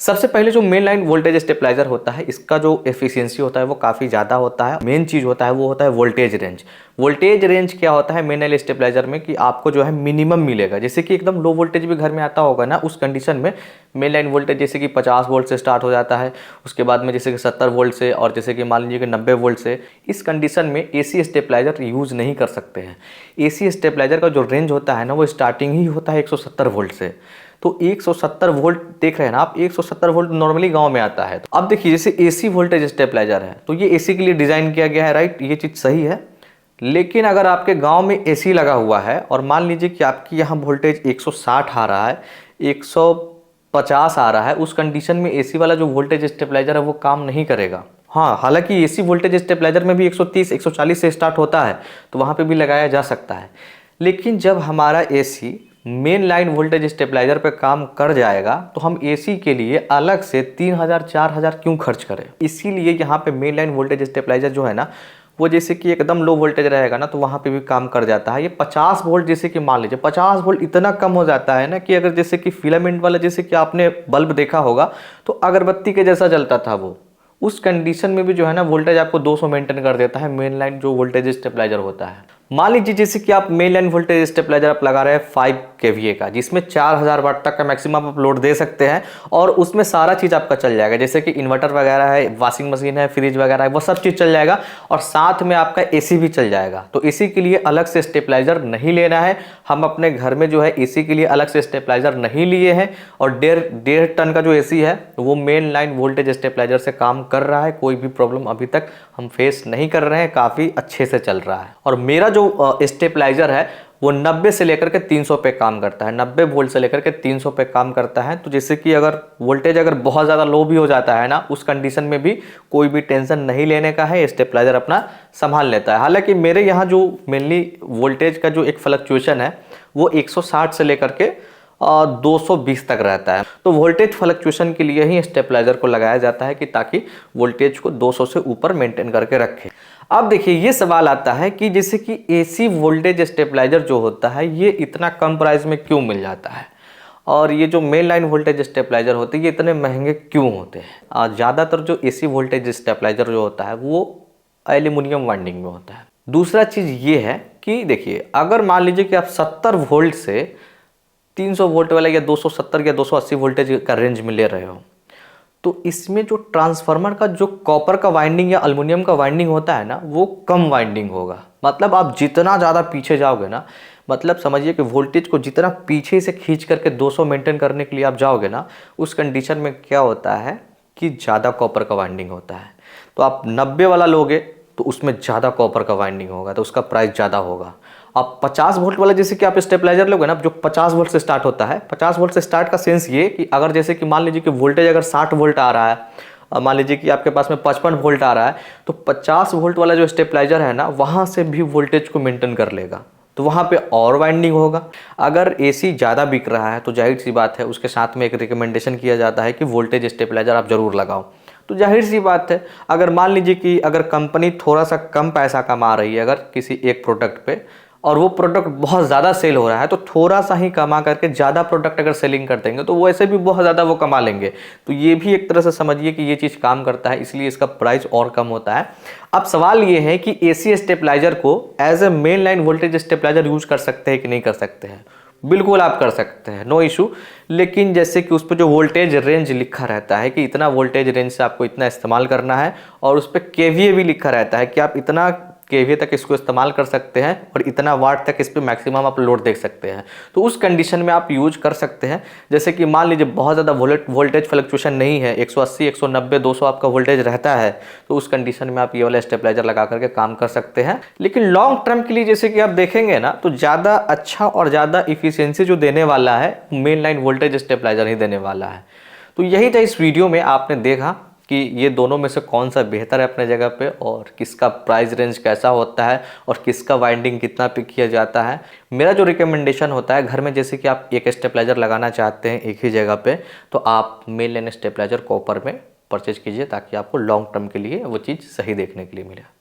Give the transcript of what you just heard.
सबसे पहले जो मेन लाइन वोल्टेज स्टेबलाइजर होता है, इसका जो एफिशिएंसी होता है वो काफ़ी ज़्यादा होता है। मेन चीज़ होता है वो होता है वोल्टेज रेंज। वोल्टेज रेंज क्या होता है मेन लाइन स्टेबलाइजर में कि आपको जो है मिनिमम मिलेगा। जैसे कि एकदम लो वोल्टेज भी घर में आता होगा ना, उस कंडीशन में मेन लाइन वोल्टेज जैसे कि 50 वोल्ट से स्टार्ट हो जाता है, उसके बाद में जैसे कि 70 वोल्ट से, और जैसे कि मान लीजिए कि 90 वोल्ट से। इस कंडीशन में एसी स्टेबलाइजर यूज़ नहीं कर सकते हैं। एसी स्टेबलाइजर का जो रेंज होता है ना, वो स्टार्टिंग ही होता है 170 वोल्ट से। तो 170 वोल्ट देख रहे हैं ना आप, 170 वोल्ट नॉर्मली गांव में आता है। तो अब देखिए जैसे एसी वोल्टेज स्टेबलाइजर है, तो ये एसी के लिए डिज़ाइन किया गया है, राइट, ये चीज़ सही है। लेकिन अगर आपके गांव में एसी लगा हुआ है और मान लीजिए कि आपकी यहाँ वोल्टेज 160 आ रहा है, 150 आ रहा है, उस कंडीशन में एसी वाला जो वोल्टेज स्टेबलाइजर है वो काम नहीं करेगा। हाँ, हालांकि एसी वोल्टेज स्टेबलाइजर में भी 130 140 से स्टार्ट होता है, तो वहाँ पे भी लगाया जा सकता है। लेकिन जब हमारा AC main line voltage stabiliser पे काम कर जाएगा, तो हम एसी के लिए अलग से 3000 4000 क्यों खर्च करें। इसीलिए यहाँ पे मेन लाइन वोल्टेज स्टेबलाइजर जो है ना, वो जैसे कि एकदम लो वोल्टेज रहेगा ना, तो वहाँ पे भी काम कर जाता है। ये 50 वोल्ट, जैसे कि मान लीजिए 50 वोल्ट इतना कम हो जाता है ना कि अगर जैसे कि फिलामेंट वाला, जैसे कि आपने बल्ब देखा होगा, तो अगरबत्ती के जैसा जलता था वो, उस कंडीशन में भी जो है ना वोल्टेज आपको 200 मेंटेन कर देता है मेन लाइन जो वोल्टेज स्टेबलाइजर होता है। मान लीजिए जैसे कि आप मेन लाइन वोल्टेज स्टेबलाइजर आप लगा रहे हैं 5 kVA का, जिसमें 4000 वाट तक का मैक्सिमम आप लोड दे सकते हैं, और उसमें सारा चीज़ आपका चल जाएगा। जैसे कि इन्वर्टर वगैरह है, वॉशिंग मशीन है, फ्रिज वगैरह है, वो सब चीज़ चल जाएगा, और साथ में आपका एसी भी चल जाएगा। तो एसी के लिए अलग से स्टेबलाइजर नहीं लेना है। हम अपने घर में जो है एसी के लिए अलग से स्टेबलाइजर नहीं लिए हैं, और 1.5 टन का जो एसी है वो मेन लाइन वोल्टेज स्टेबलाइजर से काम कर रहा है। कोई भी प्रॉब्लम अभी तक हम फेस नहीं कर रहे हैं, काफ़ी अच्छे से चल रहा है। और मेरा जो स्टेबलाइजर है वो 90 से लेकर के 300 पे काम करता है, 90 वोल्ट से लेकर के 300 पे काम करता है। तो जैसे कि अगर वोल्टेज अगर बहुत ज़्यादा लो भी हो जाता है ना, उस कंडीशन में भी कोई भी टेंशन नहीं लेने का है, स्टेबलाइजर अपना संभाल लेता है। हालांकि मेरे यहाँ जो मेनली वोल्टेज का जो एक फ्लक्चुएशन है वो 160 से लेकर के 220 तक रहता है। तो वोल्टेज फ्लक्चुएशन के लिए ही स्टेबलाइजर को लगाया जाता है कि ताकि वोल्टेज को 200 से ऊपर मेंटेन करके रखे। अब देखिए ये सवाल आता है कि जैसे कि एसी वोल्टेज स्टेबलाइजर जो होता है ये इतना कम प्राइस में क्यों मिल जाता है, और ये जो मेन लाइन वोल्टेज स्टेबलाइजर होते हैं ये इतने महंगे क्यों होते हैं। ज़्यादातर जो एसी वोल्टेज स्टेबलाइजर जो होता है वो एल्यूमिनियम वाइंडिंग में होता है। दूसरा चीज़ ये है कि देखिए अगर मान लीजिए कि आप 70 वोल्ट से 300 वोल्ट वाला या 270 या 280 वोल्टेज का रेंज में ले रहे हो, तो इसमें जो ट्रांसफार्मर का जो कॉपर का वाइंडिंग या एल्युमिनियम का वाइंडिंग होता है ना, वो कम वाइंडिंग होगा। मतलब आप जितना ज़्यादा पीछे जाओगे ना, मतलब समझिए कि वोल्टेज को जितना पीछे से खींच करके 200 मेंटेन करने के लिए आप जाओगे ना, उस कंडीशन में क्या होता है कि ज़्यादा कॉपर का वाइंडिंग होता है। तो आप 90 वाला लोगे तो उसमें ज़्यादा कॉपर का वाइंडिंग होगा, तो उसका प्राइस ज़्यादा होगा। आप 50 वोल्ट वाला जैसे कि आप स्टेबलाइजर लोगे ना, जो 50 वोल्ट से स्टार्ट होता है, 50 वोल्ट से स्टार्ट का सेंस ये कि अगर जैसे कि मान लीजिए कि वोल्टेज अगर 60 वोल्ट आ रहा है, मान लीजिए कि आपके पास में 55 वोल्ट आ रहा है, तो 50 वोल्ट वाला जो स्टेबलाइजर है ना, वहाँ से भी वोल्टेज को मेंटेन कर लेगा, तो वहाँ पे और वाइंडिंग होगा। अगर एसी ज़्यादा बिक रहा है तो जाहिर सी बात है उसके साथ में एक रिकमेंडेशन किया जाता है कि वोल्टेज स्टेबलाइजर आप ज़रूर लगाओ। तो जाहिर सी बात है अगर मान लीजिए कि अगर कंपनी थोड़ा सा कम पैसा कमा रही है अगर किसी एक प्रोडक्ट पे, और वो प्रोडक्ट बहुत ज़्यादा सेल हो रहा है, तो थोड़ा सा ही कमा करके ज़्यादा प्रोडक्ट अगर सेलिंग कर देंगे तो वो ऐसे भी बहुत ज़्यादा वो कमा लेंगे। तो ये भी एक तरह से समझिए कि ये चीज़ काम करता है, इसलिए इसका प्राइस और कम होता है। अब सवाल ये है कि एसी स्टेबलाइजर को as a main line voltage stabiliser use कर सकते हैं कि नहीं कर सकते हैं। बिल्कुल आप कर सकते हैं, नो इशू। लेकिन जैसे कि उस पर जो वोल्टेज रेंज लिखा रहता है कि इतना वोल्टेज रेंज से आपको इतना इस्तेमाल करना है, और उस पर केवीए भी लिखा रहता है कि आप इतना केवीए तक इसको इस्तेमाल कर सकते हैं और इतना वाट तक इस पर मैक्सिमम आप लोड देख सकते हैं। तो उस कंडीशन में आप यूज कर सकते हैं। जैसे कि मान लीजिए बहुत ज़्यादा वोल्टेज फ्लक्चुएशन नहीं है, 180 190 200 आपका वोल्टेज रहता है, तो उस कंडीशन में आप ये वाला स्टेबलाइजर लगा करके काम कर सकते हैं। लेकिन लॉन्ग टर्म के लिए जैसे कि आप देखेंगे ना, तो ज़्यादा अच्छा और ज़्यादा इफिशियंसी जो देने वाला है मेन लाइन वोल्टेज स्टेबलाइजर ही देने वाला है। तो यही था इस वीडियो में, आपने देखा कि ये दोनों में से कौन सा बेहतर है अपने जगह पे, और किसका प्राइस रेंज कैसा होता है, और किसका वाइंडिंग कितना पे किया जाता है। मेरा जो रिकमेंडेशन होता है घर में, जैसे कि आप एक स्टेबलाइजर लगाना चाहते हैं एक ही जगह पे, तो आप मेन लाइन स्टेबलाइजर कॉपर में परचेज कीजिए, ताकि आपको लॉन्ग टर्म के लिए वो चीज़ सही देखने के लिए मिले।